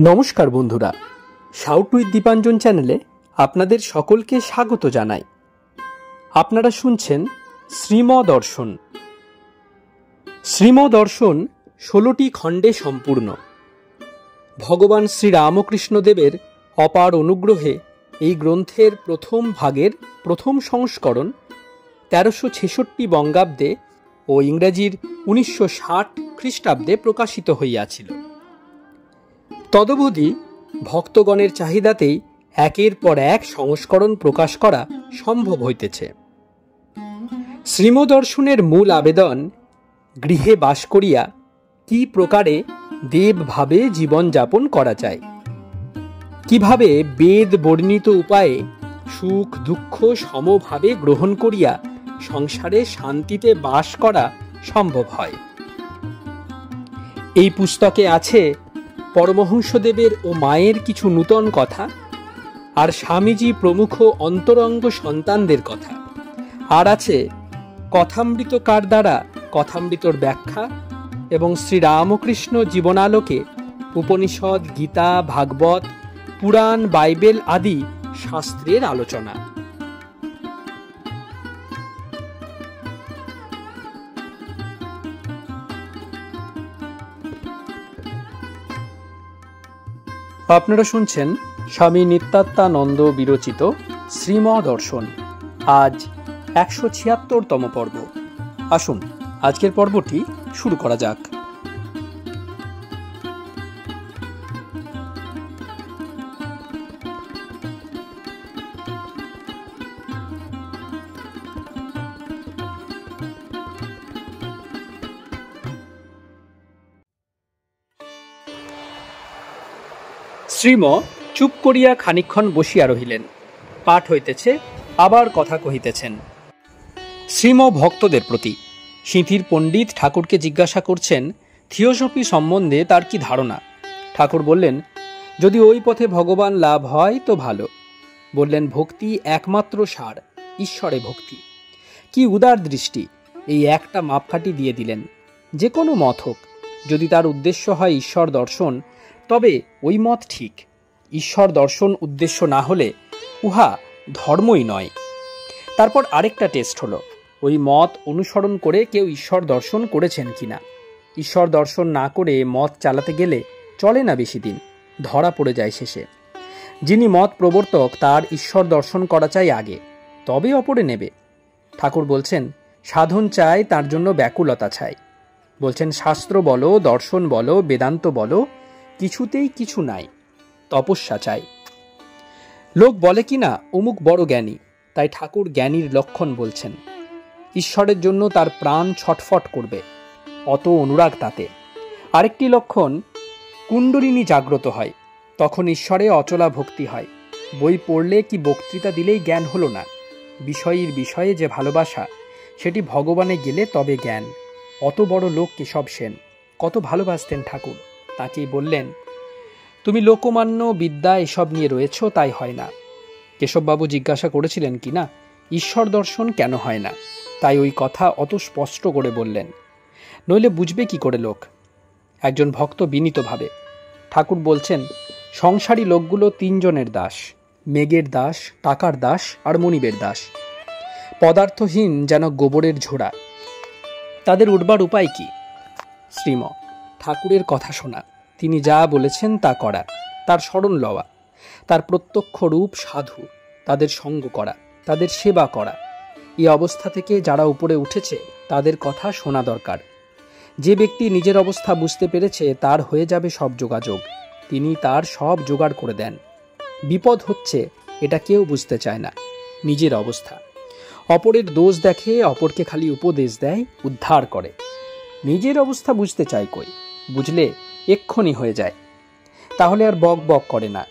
নমস্কার বন্ধুরা, shout with Dipanjan চ্যানেলে আপনাদের সকলকে স্বাগত জানাই। আপনারা শুনছেন শ্রীমদর্শন। শ্রীমদর্শন 16টি খণ্ডে সম্পূর্ণ। ভগবান শ্রীরামকৃষ্ণদেবের অপার অনুগ্রহে এই গ্রন্থের প্রথম ভাগের প্রথম সংস্করণ 1366 বঙ্গাব্দে ও ইংরেজির 1960 খ্রিস্টাব্দে প্রকাশিত হইয়াছিল। তদবধি ভক্তগণের চাহিদাতেই একের পর এক সংস্করণ প্রকাশ করা সম্ভব হইতেছে। শ্রীমদর্শনের মূল আবেদন, গৃহে বাস করিয়া কি প্রকারে দেবভাবে জীবনযাপন করা যায়, কিভাবে বেদ বর্ণিত উপায়ে সুখ দুঃখ সমভাবে গ্রহণ করিয়া সংসারে শান্তিতে বাস করা সম্ভব হয়। এই পুস্তকে আছে পরমহংসদেবের ও মায়ের কিছু নূতন কথা, আর স্বামীজি প্রমুখ অন্তরঙ্গ সন্তানদের কথা, আর আছে কথামৃতকার দ্বারা কথামৃতর ব্যাখ্যা এবং শ্রীরামকৃষ্ণ জীবনালোকে উপনিষদ, গীতা, ভাগবত, পুরাণ, বাইবেল আদি শাস্ত্রের আলোচনা। আপনারা শুনছেন স্বামী নিত্যাত্মানন্দ বিরচিত শ্রীমদর্শন। আজ 176তম পর্ব। আসুন আজকের পর্বটি শুরু করা যাক। শ্রীম চুপ করিয়া খানিকক্ষণ বসিয়া রহিলেন। পাঠ হইতেছে, আবার কথা কহিতেছেন। শ্রীম ভক্তদের প্রতি। সিঁথির পণ্ডিত ঠাকুরকে জিজ্ঞাসা করছেন থিওসফি সম্বন্ধে তার কি ধারণা। ঠাকুর বললেন, যদি ওই পথে ভগবান লাভ হয় তো ভালো। বললেন, ভক্তি একমাত্র সার, ঈশ্বরে ভক্তি। কি উদার দৃষ্টি! এই একটা মাপকাঠি দিয়ে দিলেন। যে কোনো মত হোক, যদি তার উদ্দেশ্য হয় ঈশ্বর দর্শন, তবে ওই মত ঠিক। ঈশ্বর দর্শন উদ্দেশ্য না হলে উহা ধর্মই নয়। তারপর আরেকটা টেস্ট হলো, ওই মত অনুসরণ করে কেউ ঈশ্বর দর্শন করেছেন কিনা। ঈশ্বর দর্শন না করে মত চালাতে গেলে চলে না বেশি দিন, ধরা পড়ে যায় শেষে। যিনি মত প্রবর্তক তার ঈশ্বর দর্শন করা চাই আগে, তবে অপরে নেবে। ঠাকুর বলছেন, সাধন চাই, তার জন্য ব্যাকুলতা চাই। বলছেন, শাস্ত্র বলো, দর্শন বলো, বেদান্ত বলো, কিছুতেই কিছু নাই, তপস্যা চাই। লোক বলে কিনা অমুক বড় জ্ঞানী, তাই ঠাকুর জ্ঞানীর লক্ষণ বলছেন। ঈশ্বরের জন্য তার প্রাণ ছটফট করবে, অত অনুরাগ তাতে। আরেকটি লক্ষণ, কুণ্ডলিনী জাগ্রত হয়, তখন ঈশ্বরে অচলা ভক্তি হয়। বই পড়লে কি বক্তৃতা দিলেই জ্ঞান হলো না। বিষয়ের বিষয়ে যে ভালোবাসা, সেটি ভগবানে গেলে তবে জ্ঞান। অত বড় লোক কেশব সেন, কত ভালোবাসতেন ঠাকুর। তাকেই বললেন, তুমি লোকমান্য বিদ্যা এসব নিয়ে রয়েছ, তাই হয় না। কেশববাবু জিজ্ঞাসা করেছিলেন কিনা ঈশ্বর দর্শন কেন হয় না, তাই ওই কথা অত স্পষ্ট করে বললেন, নইলে বুঝবে কি করে লোক। একজন ভক্ত বিনীতভাবে। ঠাকুর বলছেন, সংসারী লোকগুলো তিনজনের দাস, মেঘের দাস, টাকার দাস আর মনিবের দাস। পদার্থহীন যেন গোবরের ঝোড়া। তাদের উঠবার উপায় কি? শ্রীম ঠাকুরের কথা শোনা, তিনি যা বলেছেন তা করা, তার শরণ লওয়া, তার প্রত্যক্ষ রূপ সাধু, তাদের সঙ্গ করা, তাদের সেবা করা। এই অবস্থা থেকে যারা উপরে উঠেছে তাদের কথা শোনা দরকার। যে ব্যক্তি নিজের অবস্থা বুঝতে পেরেছে তার হয়ে যাবে সব যোগাযোগ, তিনি তার সব জোগাড় করে দেন। বিপদ হচ্ছে এটা কেউ বুঝতে চায় না, নিজের অবস্থা। অপরের দোষ দেখে, অপরকে খালি উপদেশ দেয়, উদ্ধার করে। নিজের অবস্থা বুঝতে চায় কই, বুঝলে এক্ষুনি হয়ে যায়, তাহলে আর বক বক করে না।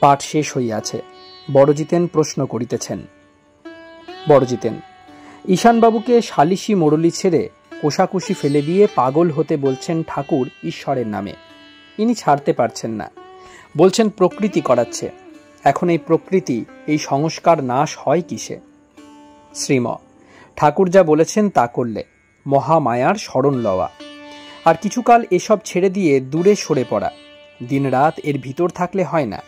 পাঠ শেষ হইয়াছে। বড়জিতেন প্রশ্ন করিতেছেন। বড়জিতেন, ঈশানবাবুকে সালিশি মোড়লি ছেড়ে কোষাকুষি ফেলে দিয়ে পাগল হতে বলছেন ঠাকুর ঈশ্বরের নামে। ইনি ছাড়তে পারছেন না, বলছেন প্রকৃতি করাচ্ছে। এখন এই প্রকৃতি, এই সংস্কার নাশ হয় কিসে? শ্রীম ঠাকুর যা বলেছেন তা করলে, মহামায়ার শরণ লওয়া, আর কিছুকাল এসব ছেড়ে দিয়ে দূরে সরে পড়া, দিনরাত এর ভিতর থাকলে হয় না।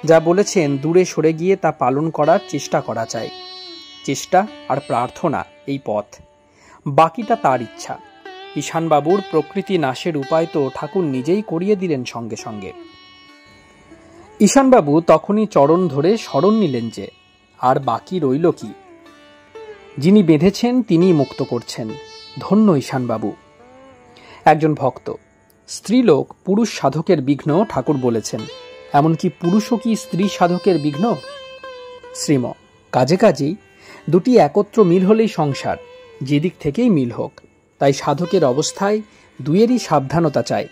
যা বলেছেন দূরে সরে গিয়ে তা পালন করার চেষ্টা করা চাই। চেষ্টা আর প্রার্থনা এই পথ, বাকিটা তার ইচ্ছা। ঈশানবাবুর প্রকৃতি নাশের উপায় তো ঠাকুর নিজেই করিয়ে দিলেন সঙ্গে সঙ্গে। ঈশানবাবু তখনই চরণ ধরে শরণ নিলেন যে আর বাকি রইল কি? যিনি বেঁধেছেন তিনিই মুক্ত করছেন। ধন্য ঈশানবাবু। একজন ভক্ত, স্ত্রীলোক পুরুষ সাধকের বিঘ্ন ঠাকুর বলেছেন, এমনকি পুরুষও কি স্ত্রী সাধকের বিঘ্ন? শ্রীম, কাজে কাজেই দুটি একত্র মিল হলেই সংসার, যেদিক থেকেই মিল হোক। তাই সাধকের অবস্থায় দুয়েরই সাবধানতা চাই।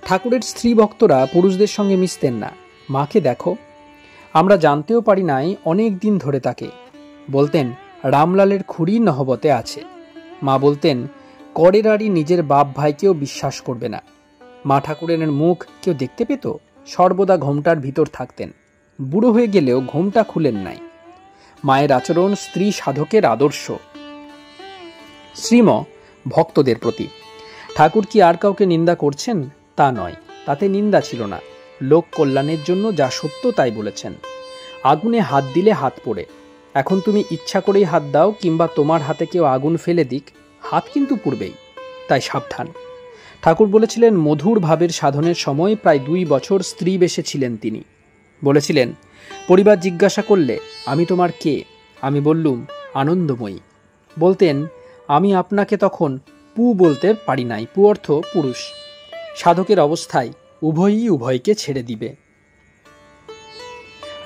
ঠাকুরের স্ত্রী ভক্তরা পুরুষদের সঙ্গে মিশতেন না। মাকে দেখো, আমরা জানতেও পারি নাই অনেক দিন ধরে তাকে। বলতেন রামলালের খুঁড়ি নহবতে আছে। মা বলতেন করেরারি নিজের বাপ ভাইকেও বিশ্বাস করবে না। মা ঠাকুরের মুখ কেউ দেখতে পেত? সর্বদা ঘোমটার ভিতর থাকতেন। বুড়ো হয়ে গেলেও ঘোমটা খুলেন নাই। মায়ের আচরণ স্ত্রী সাধকের আদর্শ। শ্রীম ভক্তদের প্রতি। ঠাকুর কি আর কাউকে নিন্দা করছেন? তা নয়, তাতে নিন্দা ছিল না। লোক কল্যাণের জন্য যা সত্য তাই বলেছেন। আগুনে হাত দিলে হাত পোড়ে। এখন তুমি ইচ্ছা করেই হাত দাও কিংবা তোমার হাতে কেউ আগুন ফেলে দিক, হাত কিন্তু পুড়বেই। তাই সাবধান। ঠাকুর বলেছিলেন মধুর ভাবের সাধনের সময় প্রায় 2 বছর স্ত্রী বেশে ছিলেন তিনি। বলেছিলেন পরিবার জিজ্ঞাসা করলে আমি তোমার কে? আমি বললুম আনন্দময়ী। বলতেন আমি আপনাকে তখন পু বলতে পারি নাই। পু অর্থ পুরুষ। সাধকের অবস্থায় উভয়ই উভয়কে ছেড়ে দিবে।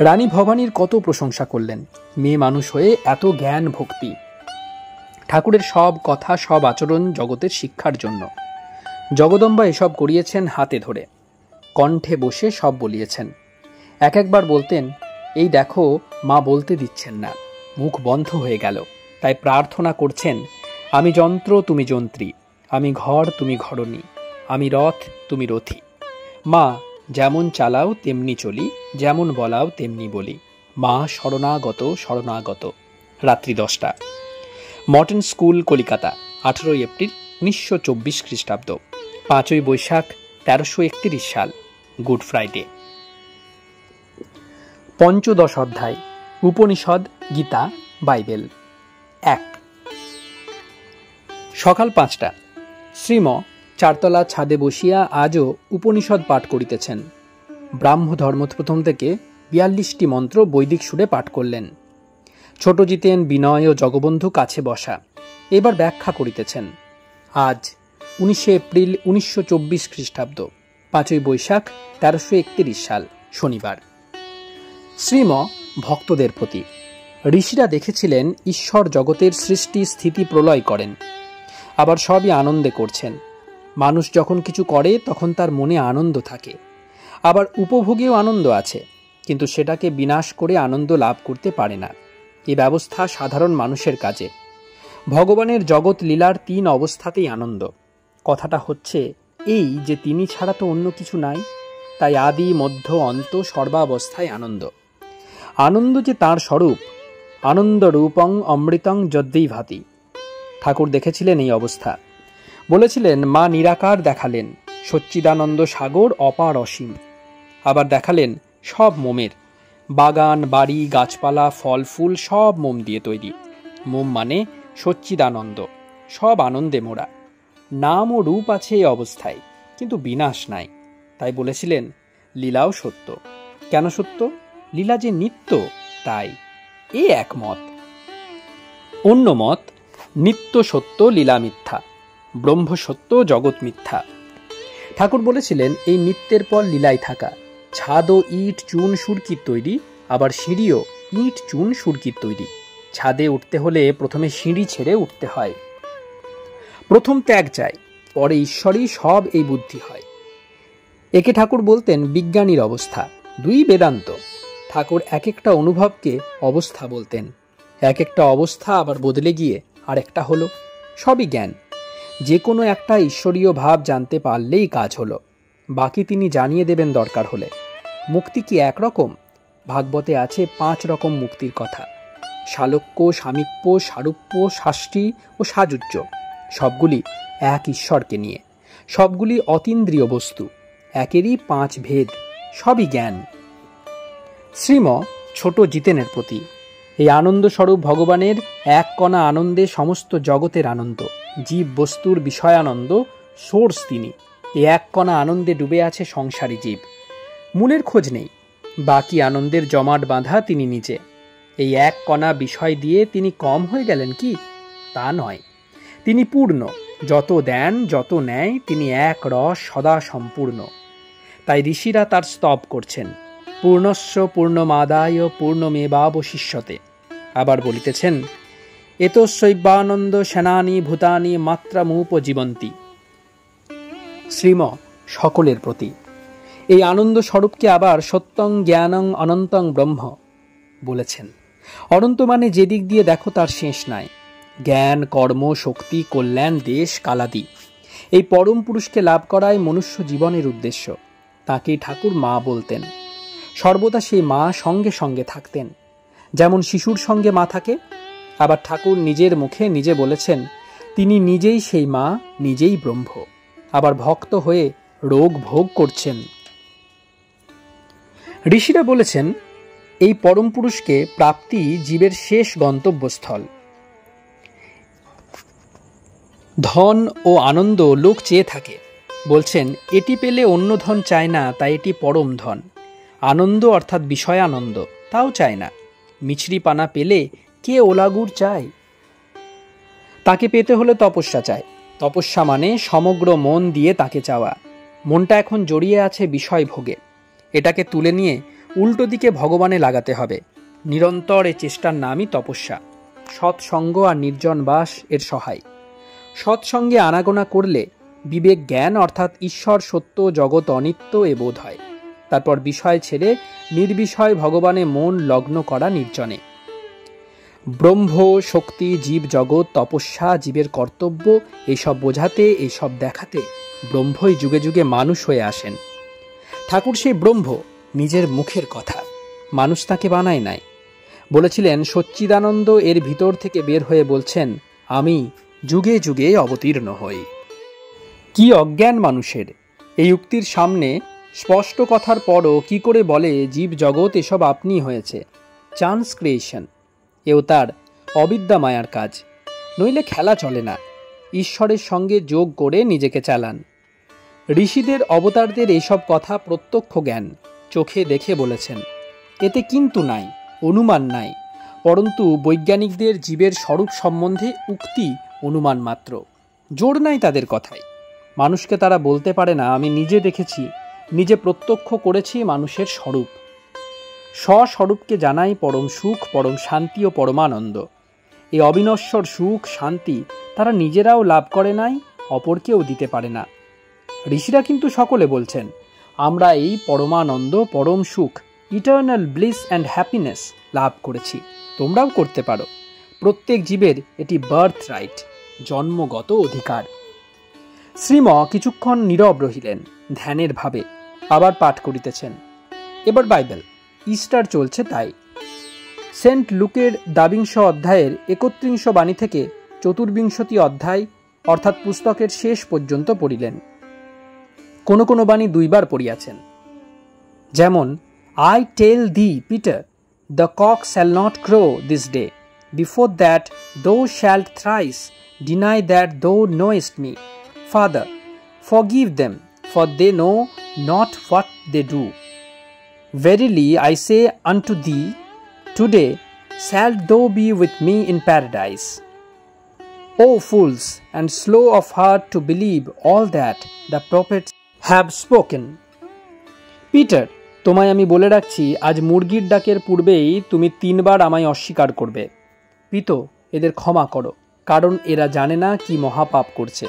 রানী ভবানীর কত প্রশংসা করলেন। মেয়ে মানুষ হয়ে এত জ্ঞান ভক্তি। ঠাকুরের সব কথা সব আচরণ জগতের শিক্ষার জন্য। জগদম্বা এসব করিয়েছেন হাতে ধরে, কণ্ঠে বসে সব বলিয়েছেন। একবার বলতেন এই দেখো মা বলতে দিচ্ছেন না, মুখ বন্ধ হয়ে গেল। তাই প্রার্থনা করছেন আমি যন্ত্র তুমি যন্ত্রী, আমি ঘর তুমি ঘরণী, আমি রথ তুমি রথী। মা যেমন চালাও তেমনি চলি, যেমন বলাও তেমনি বলি। মা শরণাগত শরণাগত। রাত্রি 10টা। মর্টন স্কুল, কলিকাতা, 18 এপ্রিল 1924 খ্রিস্টাব্দ। 5ই বৈশাখ 1331 সাল, গুড ফ্রাইডে। পঞ্চদশ অধ্যায়। উপনিষদ, গীতা, বাইবেল। 1। সকাল 5টা। শ্রীম 4তলা ছাদে বসিয়া আজও উপনিষদ পাঠ করিতেছেন। ব্রাহ্ম ধর্ম প্রথম থেকে 42টি মন্ত্র বৈদিক সুরে পাঠ করলেন। ছোট জিতেন, বিনয় ও জগবন্ধু কাছে বসা। এবার ব্যাখ্যা করিতেছেন। আজ 19 এপ্রিল 1924 খ্রিস্টাব্দ, 5ই বৈশাখ 1331 সাল, শনিবার। শ্রীম ভক্তদের প্রতি। ঋষিরা দেখেছিলেন ঈশ্বর জগতের সৃষ্টি স্থিতি প্রলয় করেন, আবার সবই আনন্দে করছেন। মানুষ যখন কিছু করে তখন তার মনে আনন্দ থাকে, আবার উপভোগেও আনন্দ আছে, কিন্তু সেটাকে বিনাশ করে আনন্দ লাভ করতে পারে না। এই ব্যবস্থা সাধারণ মানুষের কাজে। ভগবানের জগৎ লীলার 3 অবস্থাতেই আনন্দ। কথাটা হচ্ছে এই যে তিনি ছাড়া তো অন্য কিছু নাই। তাই আদি মধ্য অন্ত সর্বাবস্থায় আনন্দ। আনন্দ যে তাঁর স্বরূপ। আনন্দ রূপং অমৃতং যদ্দেই ভাতি। ঠাকুর দেখেছিলেন এই অবস্থা। বলেছিলেন মা নিরাকার দেখালেন, সচ্চিদানন্দ সাগর অপার অসীম। আবার দেখালেন সব মোমের। বাগান, বাড়ি, গাছপালা, ফল ফুল সব মোম দিয়ে তৈরি। মোম মানে সচ্চিদানন্দ, সব আনন্দে মোড়া। নাম ও রূপ আছে এই অবস্থায়, কিন্তু বিনাশ নাই। তাই বলেছিলেন লীলাও সত্য। কেন সত্য? লীলা যে নিত্য, তাই। এ এক মত। অন্য মত নিত্য সত্য, লীলা মিথ্যা, ব্রহ্ম সত্য, জগৎ মিথ্যা। ঠাকুর বলেছিলেন এই নিত্যের পর লীলায় থাকা। ছাদও ইট চুন সুরকির তৈরি, আবার সিঁড়িও ইট চুন সুরকির তৈরি। ছাদে উঠতে হলে প্রথমে সিঁড়ি ছেড়ে উঠতে হয়। প্রথম ত্যাগ চাই, পরে ঈশ্বরই সব, এই বুদ্ধি হয়। একে ঠাকুর বলতেন বিজ্ঞানীর অবস্থা। 2 বেদান্ত। ঠাকুর এক একটা অনুভবকে অবস্থা বলতেন। এক একটা অবস্থা আবার বদলে গিয়ে আর একটা হলো। সবই জ্ঞান। যে কোনো একটা ঈশ্বরীয় ভাব জানতে পারলেই কাজ হলো। বাকি তিনি জানিয়ে দেবেন দরকার হলে। মুক্তি কি একরকম? ভাগবতে আছে 5 রকম মুক্তির কথা। শালক্য, সামীপ্য, সারূপ্য, শাষ্টি ও সাযুজ্য। সবগুলি এক ঈশ্বরকে নিয়ে, সবগুলি অতীন্দ্রিয় বস্তু। একেরই 5 ভেদ, সবই জ্ঞান। শ্রীম ছোট জিতেনের প্রতি। এই আনন্দস্বরূপ ভগবানের এক কণা আনন্দে সমস্ত জগতের আনন্দ, জীব বস্তুর বিষয়ানন্দ সোর্স তিনি। এই এক কণা আনন্দে ডুবে আছে সংসারী জীব, মূলের খোঁজ নেই। বাকি আনন্দের জমাট বাঁধা তিনি নিজে। এই এক কণা বিষয় দিয়ে তিনি কম হয়ে গেলেন কি? তা নয়, তিনি পূর্ণ। যত দেন যত নেয় তিনি এক রস, সদা সম্পূর্ণ। তাই ঋষিরা তার স্তব করছেন, পূর্ণস্য পূর্ণমাদায় পূর্ণমেবাবশিষ্যতে। আবার বলিতেছেন, এতশৈবানন্দ সেনানি ভূতানি মাত্রামুপজীবন্তি। শ্রীম সকলের প্রতি। এই আনন্দ স্বরূপকে আবার সত্যং জ্ঞানং অনন্তং ব্রহ্ম বলেছেন। অনন্ত মানে যেদিক দিয়ে দেখো তার শেষ নাই। জ্ঞান, কর্ম, শক্তি, কল্যাণ, দেশ কালাদি, এই পরম পুরুষকে লাভ করাই মনুষ্য জীবনের উদ্দেশ্য। তাকেই ঠাকুর মা বলতেন। সর্বদা সেই মা সঙ্গে সঙ্গে থাকতেন, যেমন শিশুর সঙ্গে মা থাকে। আবার ঠাকুর নিজের মুখে নিজে বলেছেন তিনি নিজেই সেই মা, নিজেই ব্রহ্ম। আবার ভক্ত হয়ে রোগ ভোগ করছেন। ঋষিরা বলেছেন এই পরম পুরুষকে প্রাপ্তি জীবের শেষ গন্তব্যস্থল। ধন ও আনন্দ লোক চেয়ে থাকে, বলছেন এটি পেলে অন্য ধন চায় না, তাই এটি পরম ধন। আনন্দ অর্থাৎ বিষয়ানন্দ তাও চায় না। মিছরি পানা পেলে কে ওলাগুড় চায়? তাকে পেতে হলে তপস্যা চায়। তপস্যা মানে সমগ্র মন দিয়ে তাকে চাওয়া। মনটা এখন জড়িয়ে আছে বিষয় ভোগে, এটাকে তুলে নিয়ে উল্টো দিকে ভগবানে লাগাতে হবে। নিরন্তর এ চেষ্টার নামই তপস্যা। সৎসঙ্গ আর নির্জন বাস এর সহায়। সৎসঙ্গে আনাগোনা করলে বিবেক জ্ঞান অর্থাৎ ঈশ্বর সত্য, জগৎ অনিত্য এ বোধ হয়। তারপর বিষয় ছেড়ে নির্বিষয় ভগবানে মন লগ্ন করা নির্জনে। ব্রহ্ম, শক্তি, জীব জগৎ, তপস্যা, জীবের কর্তব্য এইসব বোঝাতে, এইসব দেখাতে ব্রহ্মই যুগে যুগে মানুষ হয়ে আসেন। ঠাকুর সেই ব্রহ্ম, নিজের মুখের কথা, মানুষ তাকে বানায় নাই। বলেছিলেন সচ্চিদানন্দ এর ভিতর থেকে বের হয়ে বলছেন, আমি যুগে যুগে অবতীর্ণ হই। কি অজ্ঞান মানুষের! এই উক্তির সামনে স্পষ্ট কথার পরও কি করে বলে জীব জগৎ এসব আপনি হয়েছে, চান্স ক্রিয়েশন। এও তার অবিদ্যা মায়ার কাজ, নইলে খেলা চলে না। ঈশ্বরের সঙ্গে যোগ করে নিজেকে চালান। ঋষিদের, অবতারদের এইসব কথা প্রত্যক্ষ জ্ঞান, চোখে দেখে বলেছেন। এতে কিন্তু নাই, অনুমান নাই, পরন্তু বৈজ্ঞানিকদের জীবের স্বরূপ সম্বন্ধে উক্তি অনুমান মাত্র, জোর নাই তাদের কথায়। মানুষকে তারা বলতে পারে না আমি নিজে দেখেছি, নিজে প্রত্যক্ষ করেছি মানুষের স্বরূপ। স্বস্বরূপকে জানাই পরম সুখ, পরম শান্তি ও পরমানন্দ। এই অবিনশ্বর সুখ শান্তি তারা নিজেরাও লাভ করে নাই, অপরকেও দিতে পারে না। ঋষিরা কিন্তু সকলে বলছেন আমরা এই পরমানন্দ, পরম সুখ, ইটার্নাল ব্লিস অ্যান্ড হ্যাপিনেস লাভ করেছি, তোমরাও করতে পারো। প্রত্যেক জীবের এটি বার্থ রাইট, জন্মগত অধিকার। শ্রীম কিছুক্ষণ নীরব রহিলেন ধ্যানের ভাবে, আবার পাঠ করিতেছেন। এবার বাইবেল, ইস্টার চলছে তাই। সেন্ট লুকের ২২ অধ্যায়ের ৩১ বাণী থেকে ৪৪ অধ্যায় অর্থাৎ পুস্তকের শেষ পর্যন্ত পড়িলেন। কোনো কোনো বাণী ২ বার পড়িয়াছেন, যেমন I tell thee Peter, the cock shall not crow this day, before that thou shalt thrice deny that thou knowest me. Father, forgive them, for they know not what they do. Verily I say unto thee, today shalt thou be with me in paradise. O fools, and slow of heart to believe all that the prophets have spoken. Peter, তোমায় আমি বলে রাখছি, আজ মুরগির ডাকের পূর্বেই তুমি 3 বার আমায় অস্বীকার করবে। পিতো, এদের ক্ষমা করো, কারণ এরা জানে না কি মহাপাপ করছে।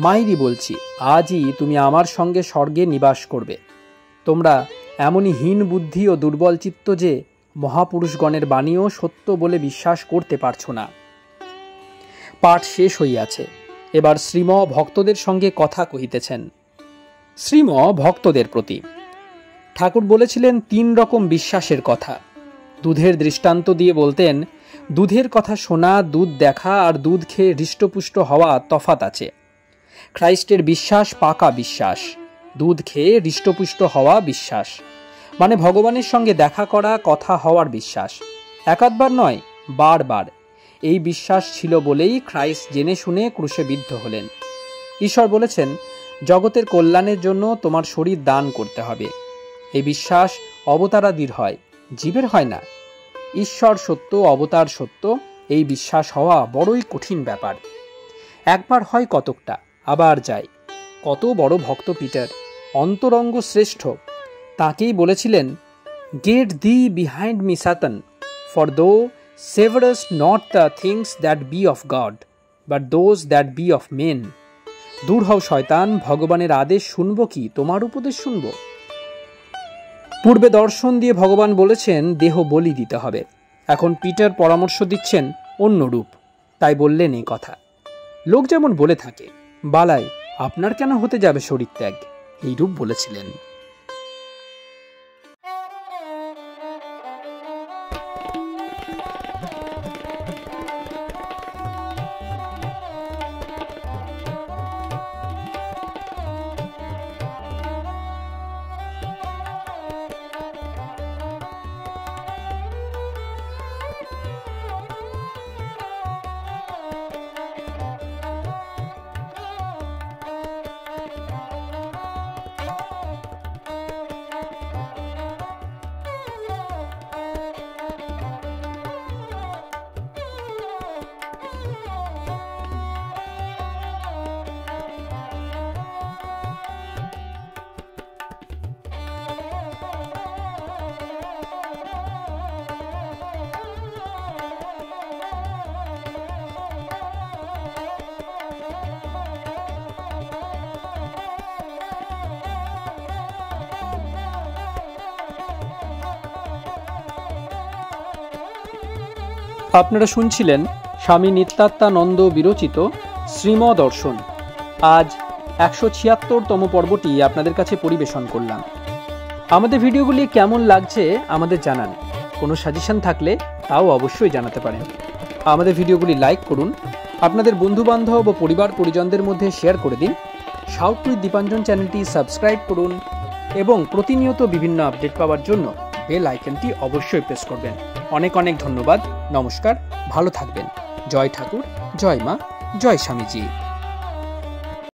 মাইরি বলছি, আজই তুমি আমার সঙ্গে স্বর্গে নিবাস করবে। তোমরা এমনই হীন বুদ্ধি ও দুর্বল চিত্ত যে মহাপুরুষগণের বাণীও সত্য বলে বিশ্বাস করতে পারছো না। পাঠ শেষ হইয়াছে, এবার শ্রীম ভক্তদের সঙ্গে কথা কহিতেছেন। শ্রীম ভক্তদের প্রতি। ঠাকুর বলেছিলেন 3 রকম বিশ্বাসের কথা। দুধের দৃষ্টান্ত দিয়ে বলতেন, দুধের কথা শোনা, দুধ দেখা আর দুধ খেয়ে হৃষ্টপুষ্ট হওয়া তফাৎ আছে। খ্রাইস্টের বিশ্বাস পাকা বিশ্বাস, দুধ খেয়ে হৃষ্টপুষ্ট হওয়া বিশ্বাস, মানে ভগবানের সঙ্গে দেখা করা, কথা হওয়ার বিশ্বাস। একাধবার নয়, বারবার। এই বিশ্বাস ছিল বলেই খ্রাইস্ট জেনে শুনে ক্রুশে বিদ্ধ হলেন। ঈশ্বর বলেছেন, জগতের কল্যাণের জন্য তোমার শরীর দান করতে হবে। এই বিশ্বাস অবতারাদির হয়, জীবের হয় না। ঈশ্বর সত্য, অবতার সত্য, এই বিশ্বাস হওয়া বড়ই কঠিন ব্যাপার। একবার হয় কতকটা, আবার যায়। কত বড় ভক্ত পিটার, অন্তরঙ্গ শ্রেষ্ঠ, তাকেই বলেছিলেন, get thee behind me Satan, for thou savours not the things that be of God, but those that be of men. দূর হও শয়তান, ভগবানের আদেশ শুনবো কি তোমার উপদেশ শুনব? পূর্বে দর্শন দিয়ে ভগবান বলেছেন দেহ বলি দিতে হবে, এখন পিটার পরামর্শ দিচ্ছেন অন্য রূপ, তাই বললেন এই কথা। লোক যেমন বলে থাকে, বালাই আপনার কেন হতে যাবে শরীর ত্যাগ, এই রূপ বলেছিলেন। আপনারা শুনছিলেন স্বামী নিত্যাত্মানন্দ বিরচিত শ্রীম দর্শন। আজ 176তম পর্বটি আপনাদের কাছে পরিবেশন করলাম। আমাদের ভিডিওগুলি কেমন লাগছে আমাদের জানান। কোনো সাজেশন থাকলে তাও অবশ্যই জানাতে পারেন। আমাদের ভিডিওগুলি লাইক করুন, আপনাদের বন্ধুবান্ধব ও পরিবার পরিজনদের মধ্যে শেয়ার করে দিন। সাউথ উইথ দীপাঞ্জন চ্যানেলটি সাবস্ক্রাইব করুন এবং প্রতিনিয়ত বিভিন্ন আপডেট পাওয়ার জন্য বেল আইকনটি অবশ্যই প্রেস করবেন। অনেক অনেক ধন্যবাদ। নমস্কার, ভালো থাকবেন। জয় ঠাকুর, জয় মা, জয় স্বামীজি।